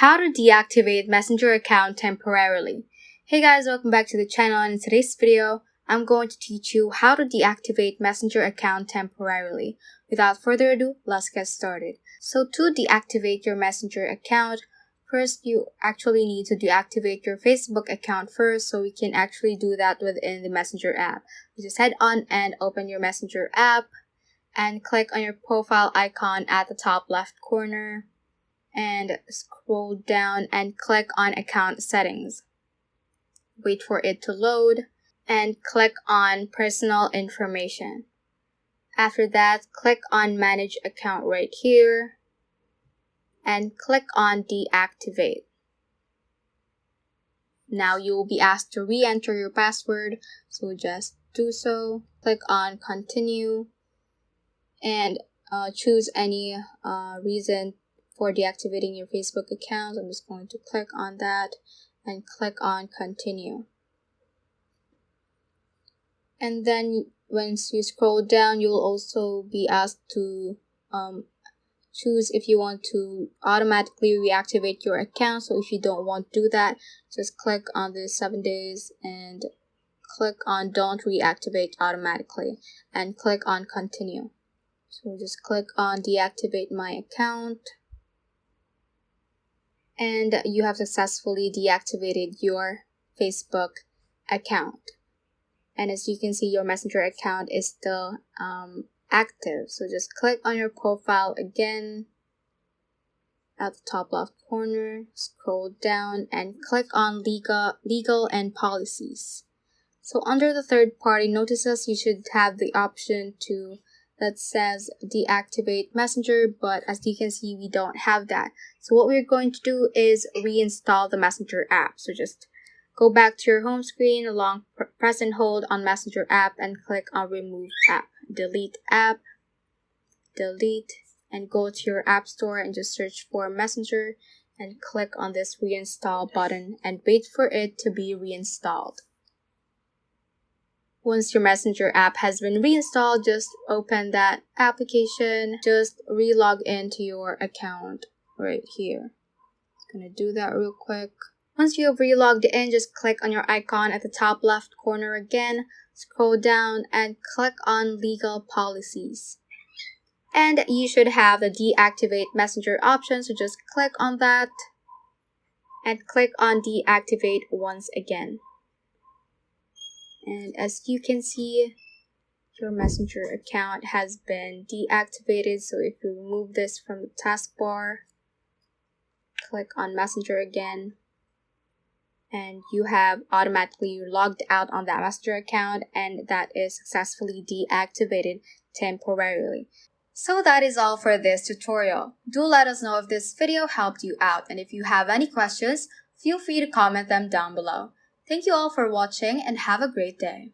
How to deactivate Messenger account temporarily. Hey guys, welcome back to the channel, and in today's video, I'm going to teach you how to deactivate Messenger account temporarily. Without further ado, let's get started. So to deactivate your Messenger account, first you actually need to deactivate your Facebook account first, so we can actually do that within the Messenger app. You just head on and open your Messenger app and click on your profile icon at the top left corner and scroll down and click on account settings. Wait for it to load and click on personal information. After that, click on manage account right here and click on deactivate. Now you will be asked to re-enter your password, so just do so. Click on continue and choose any reason for deactivating your Facebook account. I'm just going to click on that and click on continue. And then once you scroll down, you will also be asked to choose if you want to automatically reactivate your account. So if you don't want to do that, just click on the 7 days and click on don't reactivate automatically and click on continue. So just click on deactivate my account. And you have successfully deactivated your Facebook account. And as you can see, your Messenger account is still active. So just click on your profile again at the top left corner, scroll down and click on legal and policies. So under the third party notices, you should have the option that says deactivate Messenger, but as you can see, we don't have that. So what we're going to do is reinstall the Messenger app. So just go back to your home screen, press and hold on Messenger app and click on remove app. Delete app, delete, and go to your app store and just search for Messenger and click on this reinstall button and wait for it to be reinstalled. Once your Messenger app has been reinstalled, just open that application. Just re-log into your account right here. Just gonna do that real quick. Once you have re-logged in, just click on your icon at the top left corner again, scroll down and click on legal policies. And you should have the deactivate Messenger option, so just click on that and click on deactivate once again. And as you can see, your Messenger account has been deactivated. So if you remove this from the taskbar, click on Messenger again, and you have automatically logged out on that Messenger account, and that is successfully deactivated temporarily. So that is all for this tutorial. Do let us know if this video helped you out, and if you have any questions, feel free to comment them down below. Thank you all for watching and have a great day.